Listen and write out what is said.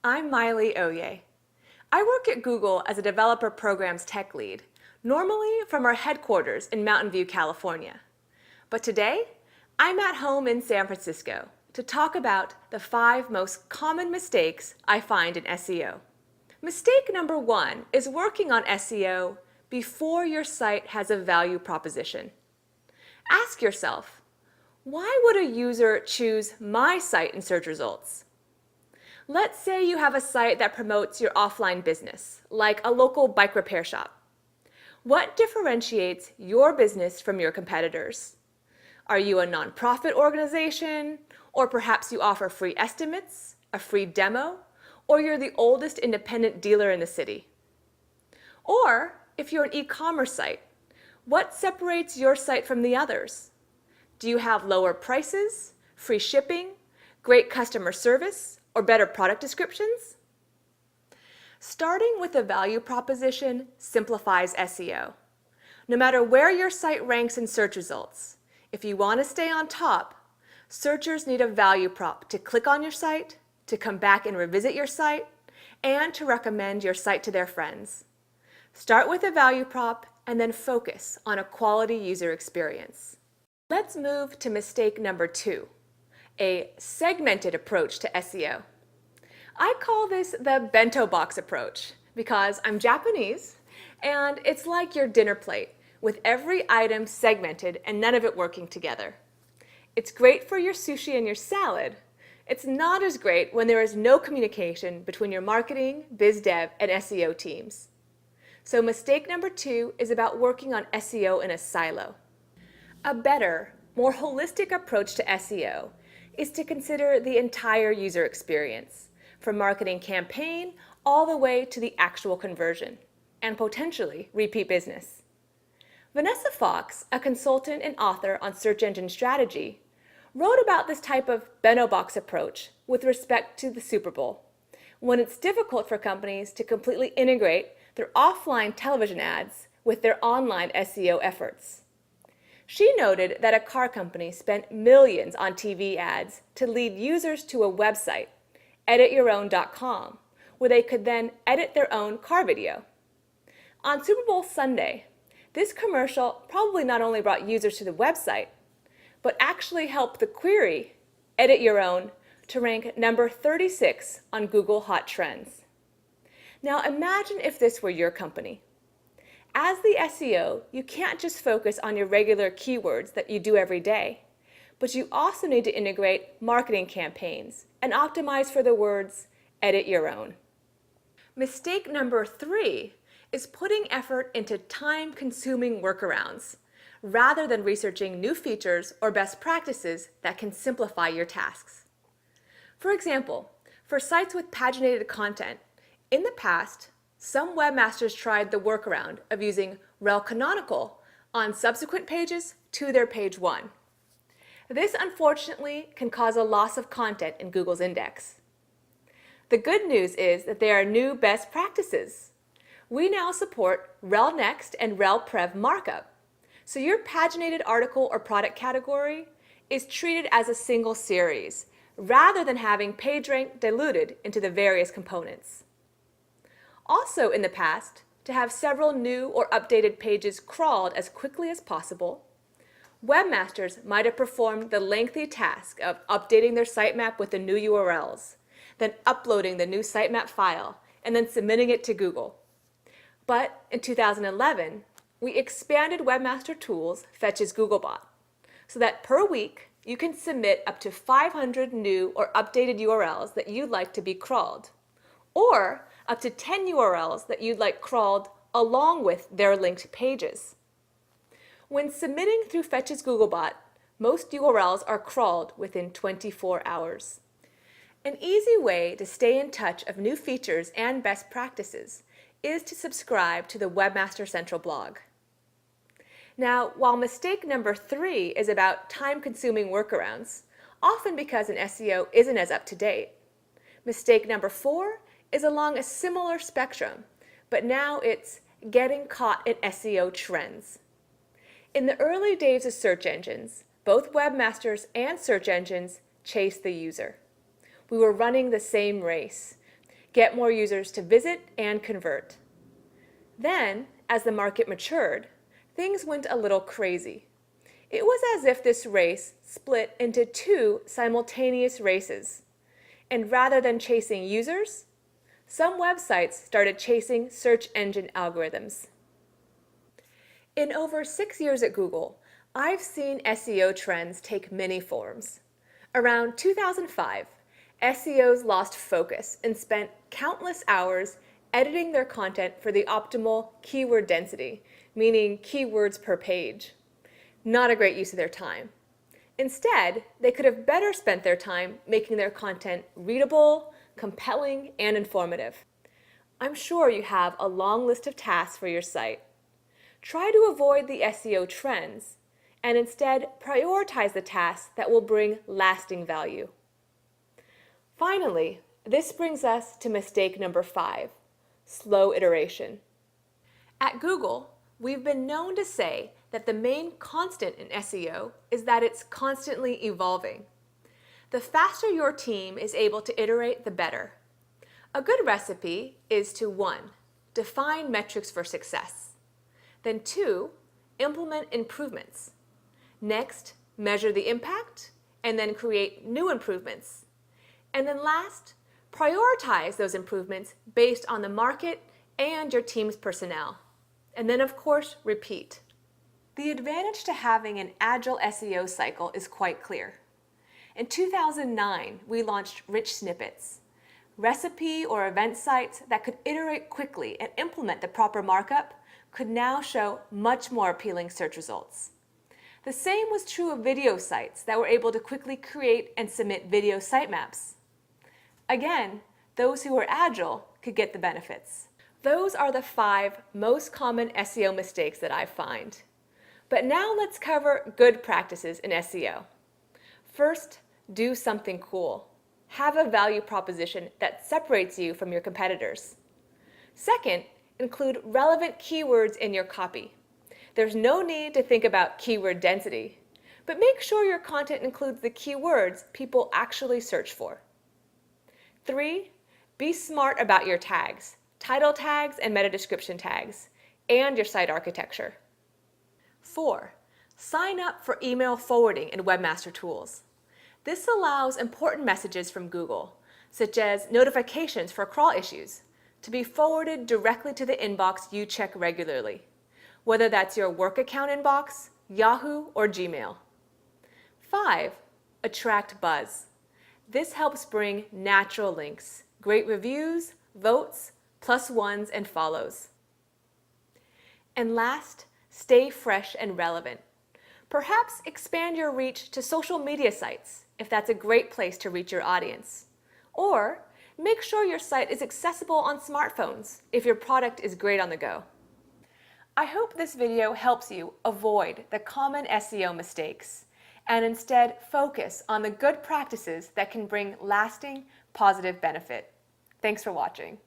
I'm Miley Oye. I work at Google as a developer programs tech lead, normally from our headquarters in Mountain View, California. But today, I'm at home in San Francisco to talk about the 5 most common mistakes I find in SEO. Mistake number 1 is working on SEO before your site has a value proposition. Ask yourself, why would a user choose my site in search results? Let's say you have a site that promotes your offline business, like a local bike repair shop. What differentiates your business from your competitors? Are you a nonprofit organization? Or perhaps you offer free estimates, a free demo, or you're the oldest independent dealer in the city? Or if you're an e-commerce site, what separates your site from the others? Do you have lower prices, free shipping, great customer service, or better product descriptions? Starting with a value proposition simplifies SEO. No matter where your site ranks in search results, if you want to stay on top, searchers need a value prop to click on your site, to come back and revisit your site, and to recommend your site to their friends. Start with a value prop and then focus on a quality user experience. Let's move to mistake number 2. A segmented approach to SEO. I call this the bento box approach because I'm Japanese and it's like your dinner plate with every item segmented and none of it working together. It's great for your sushi and your salad. It's not as great when there is no communication between your marketing, biz dev, and SEO teams. So mistake number 2 is about working on SEO in a silo. A better, more holistic approach to SEO is to consider the entire user experience, from marketing campaign all the way to the actual conversion, and potentially repeat business. Vanessa Fox, a consultant and author on search engine strategy, wrote about this type of bento box approach with respect to the Super Bowl, when it's difficult for companies to completely integrate their offline television ads with their online SEO efforts. She noted that a car company spent millions on TV ads to lead users to a website, editYourOwn.com, where they could then edit their own car video. On Super Bowl Sunday, this commercial probably not only brought users to the website, but actually helped the query, Edit Your Own, to rank number 36 on Google Hot Trends. Now imagine if this were your company. As the SEO, you can't just focus on your regular keywords that you do every day, but you also need to integrate marketing campaigns and optimize for the words, edit your own. Mistake number 3 is putting effort into time-consuming workarounds, rather than researching new features or best practices that can simplify your tasks. For example, for sites with paginated content, in the past, some webmasters tried the workaround of using rel canonical on subsequent pages to their page 1. This unfortunately can cause a loss of content in Google's index. The good news is that there are new best practices. We now support rel next and rel prev markup, so your paginated article or product category is treated as a single series, rather than having page rank diluted into the various components. Also in the past, to have several new or updated pages crawled as quickly as possible, webmasters might have performed the lengthy task of updating their sitemap with the new URLs, then uploading the new sitemap file, and then submitting it to Google. But in 2011, we expanded Webmaster Tools Fetch's Googlebot, so that per week you can submit up to 500 new or updated URLs that you'd like to be crawled, or up to 10 URLs that you'd like crawled along with their linked pages. When submitting through Fetch's Googlebot, most URLs are crawled within 24 hours. An easy way to stay in touch of new features and best practices is to subscribe to the Webmaster Central blog. Now, while mistake number 3 is about time-consuming workarounds, often because an SEO isn't as up-to-date, mistake number 4 is along a similar spectrum, but now it's getting caught in SEO trends. In the early days of search engines, both webmasters and search engines chased the user. We were running the same race. get more users to visit and convert. Then, as the market matured, things went a little crazy. It was as if this race split into two simultaneous races. And rather than chasing users, some websites started chasing search engine algorithms. In over 6 years at Google, I've seen SEO trends take many forms. Around 2005, SEOs lost focus and spent countless hours editing their content for the optimal keyword density, meaning keywords per page. Not a great use of their time. Instead, they could have better spent their time making their content readable, compelling, and informative. I'm sure you have a long list of tasks for your site. Try to avoid the SEO trends and instead prioritize the tasks that will bring lasting value. Finally, this brings us to mistake number 5, slow iteration. At Google, we've been known to say that the main constant in SEO is that it's constantly evolving. The faster your team is able to iterate, the better. A good recipe is to 1, define metrics for success. Then 2, implement improvements. Next, measure the impact, and then create new improvements. And then last, prioritize those improvements based on the market and your team's personnel. And then, of course, repeat. The advantage to having an agile SEO cycle is quite clear. In 2009, we launched Rich Snippets, recipe or event sites that could iterate quickly and implement the proper markup could now show much more appealing search results. The same was true of video sites that were able to quickly create and submit video sitemaps. Again, those who were agile could get the benefits. Those are the 5 most common SEO mistakes that I find. But now let's cover good practices in SEO. First, do something cool. Have a value proposition that separates you from your competitors. Second, include relevant keywords in your copy. There's no need to think about keyword density, but make sure your content includes the keywords people actually search for. 3, be smart about your tags, title tags and meta description tags, and your site architecture. 4, sign up for email forwarding in Webmaster Tools. This allows important messages from Google, such as notifications for crawl issues, to be forwarded directly to the inbox you check regularly, whether that's your work account inbox, Yahoo, or Gmail. 5, attract buzz. This helps bring natural links, great reviews, votes, +1s, and follows. And last, stay fresh and relevant. Perhaps expand your reach to social media sites, if that's a great place to reach your audience. Or make sure your site is accessible on smartphones if your product is great on the go. I hope this video helps you avoid the common SEO mistakes and instead focus on the good practices that can bring lasting, positive benefit. Thanks for watching.